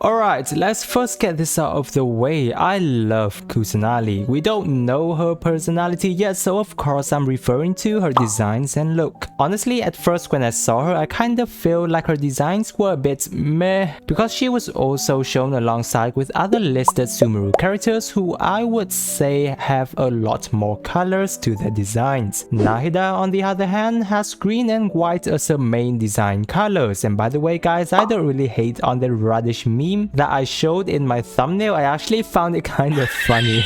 Alright, let's first get this out of the way. I love Kusanali. We don't know her personality yet, so of course I'm referring to her designs and look. Honestly, at first when I saw her, I kind of feel like her designs were a bit meh, because she was also shown alongside with other listed Sumeru characters who I would say have a lot more colors to their designs. Nahida, on the other hand, has green and white as her main design colors, and by the way guys, I don't really hate on the radish meme that I showed in my thumbnail. I actually found it kind of funny.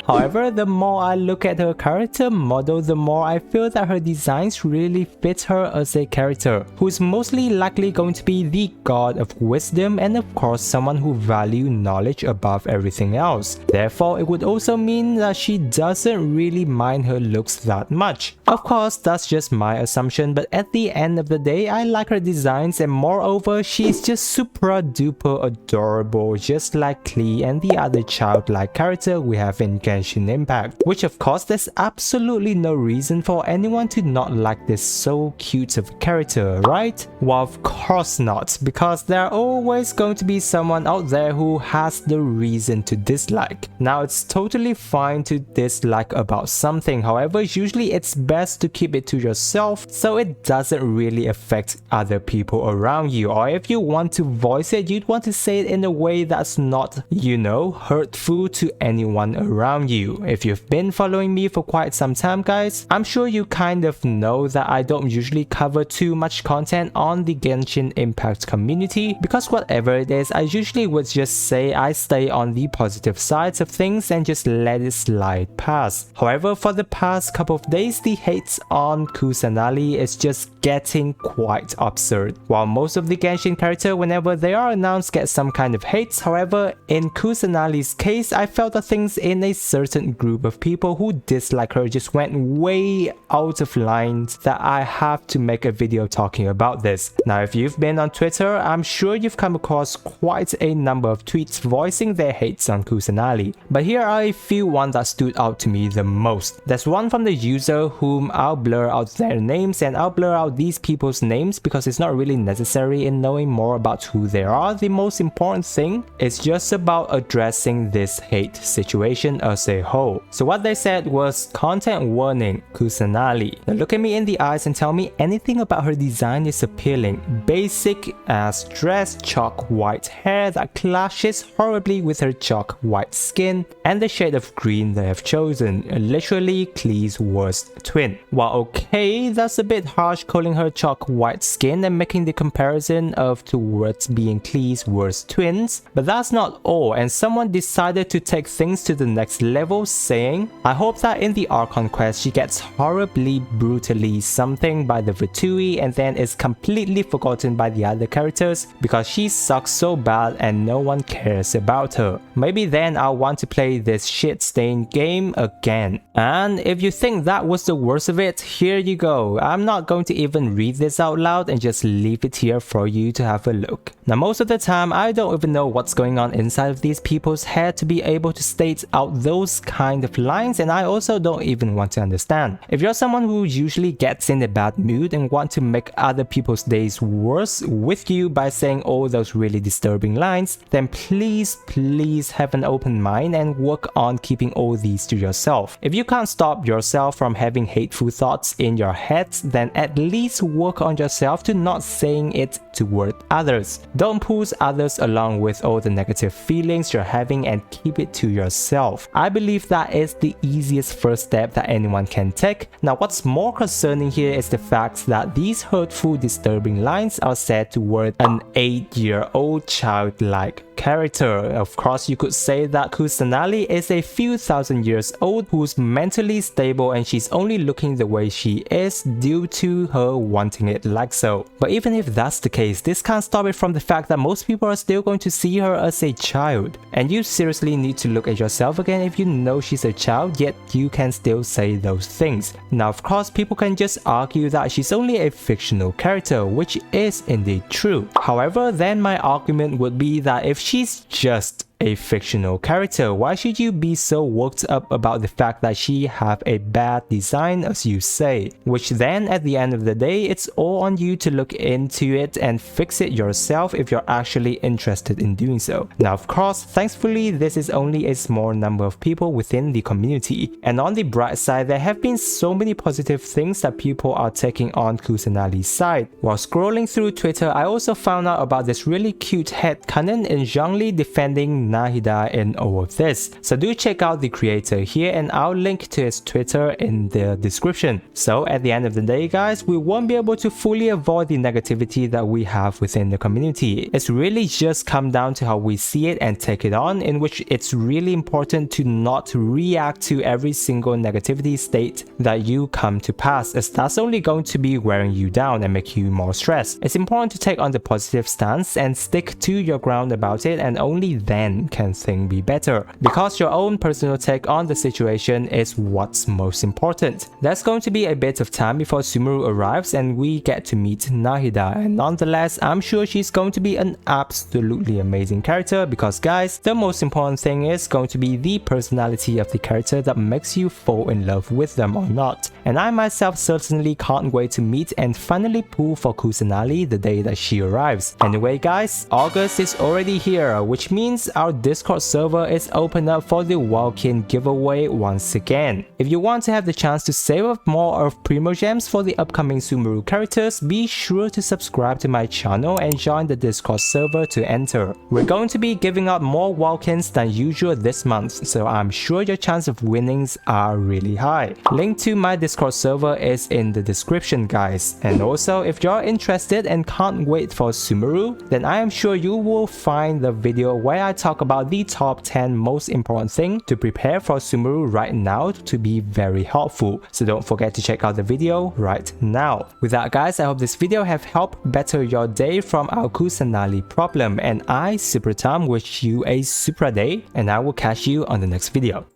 However, the more I look at her character model, the more I feel that her designs really fit her as a character, who is mostly likely going to be the god of wisdom and of course someone who values knowledge above everything else. Therefore, it would also mean that she doesn't really mind her looks that much. Of course, that's just my assumption, but at the end of the day, I like her designs, and moreover, she's just super duper adorable, just like Klee and the other childlike character we have in Genshin Impact, which of course there's absolutely no reason for anyone to not like this so cute of a character, right? Well, of course not, because there are always going to be someone out there who has the reason to dislike. Now, it's totally fine to dislike about something, however, usually it's best to keep it to yourself so it doesn't really affect other people around you, or if you want to voice it, you'd want to say it in a way that's not, you know, hurtful to anyone around you. If you've been following me for quite some time guys, I'm sure you kind of know that I don't usually cover too much content on the Genshin Impact community, because whatever it is, I usually would just say I stay on the positive sides of things and just let it slide past. However, for the past couple of days, the hates on Kusanali is just getting quite absurd. While most of the Genshin characters, whenever they are announced, get some kind of hates, however, in Kusanali's case, I felt that things in a certain group of people who dislike her just went way out of line that I have to make a video talking about this. Now, if you've been on Twitter, I'm sure you've come across quite a number of tweets voicing their hates on Kusanali, but here are a few ones that stood out to me the most. There's one from the user whom I'll blur out their names, and I'll blur out these people's names because it's not really necessary in knowing more about who they are. The most important thing is just about addressing this hate situation as a whole. So what they said was, content warning, Kusanali. Now look at me in the eyes and tell me anything about her design is appealing. Basic ass dress, chalk white hair that clashes horribly with her chalk white skin, and the shade of green they have chosen. Literally Klee's worst twin. While okay, that's a bit harsh calling her chalk white skin and making the comparison of towards being Klee's worst twins, but that's not all, and someone decided to take things to the next level, saying, I hope that in the Archon quest she gets horribly brutally something by the Vitui and then is completely forgotten by the other characters because she sucks so bad and no one cares about her. Maybe then I'll want to play this shit-stained game again. And if you think that was the worst of it, here you go. I'm not going to even read this out loud and just leave it here for you to have a look. Now, most of the time, I don't even know what's going on inside of these people's head to be able to state out those kind of lines, and I also don't even want to understand. If you're someone who usually gets in a bad mood and want to make other people's days worse with you by saying all those really disturbing lines, then please have an open mind and work on keeping all these to yourself. If you can't stop yourself from having hateful thoughts in your head, then at least work on yourself to not saying it toward others. Don't push others along with all the negative feelings you're having and keep it to yourself. I believe that is the easiest first step that anyone can take. Now, what's more concerning here is the fact that these hurtful, disturbing lines are said toward an 8-year-old childlike character. Of course, you could say that Kusanali is a few thousand years old who's mentally stable and she's only looking the way she is due to her wanting it like so. But even if that's the case, this can't stop it from the fact that most people are still going to see her as a child. And you seriously need to look at yourself again if you know she's a child, yet you can still say those things. Now, of course, people can just argue that she's only a fictional character, which is indeed true. However, then my argument would be that if she's just a fictional character. Why should you be so worked up about the fact that she have a bad design as you say? Which then at the end of the day, it's all on you to look into it and fix it yourself if you're actually interested in doing so. Now of course, thankfully this is only a small number of people within the community, and on the bright side there have been so many positive things that people are taking on Kusanali's side. While scrolling through Twitter, I also found out about this really cute headcanon in Zhongli defending Nahida in all of this. So do check out the creator here, and I'll link to his Twitter in the description. So at the end of the day guys, we won't be able to fully avoid the negativity that we have within the community. It's really just come down to how we see it and take it on, in which it's really important to not react to every single negativity state that you come to pass, as that's only going to be wearing you down and make you more stressed. It's important to take on the positive stance and stick to your ground about it, and only then can things be better, because your own personal take on the situation is what's most important. There's going to be a bit of time before Sumeru arrives and we get to meet Nahida, and nonetheless I'm sure she's going to be an absolutely amazing character, because guys, the most important thing is going to be the personality of the character that makes you fall in love with them or not. And I myself certainly can't wait to meet and finally pull for Kusanali the day that she arrives. Anyway guys, August is already here, which means our Discord server is open up for the Walk-in giveaway once again. If you want to have the chance to save up more of Primo Gems for the upcoming Sumeru characters, be sure to subscribe to my channel and join the Discord server to enter. We're going to be giving out more walk-ins than usual this month, so I'm sure your chance of winnings are really high. Link to my Discord server is in the description guys. And also, if you're interested and can't wait for Sumeru, then I am sure you will find the video where I talk about the top 10 most important things to prepare for Sumeru right now to be very helpful. So don't forget to check out the video right now. With that guys, I hope this video have helped better your day from our Kusanali problem, and I, SuperaTom, wish you a super day, and I will catch you on the next video.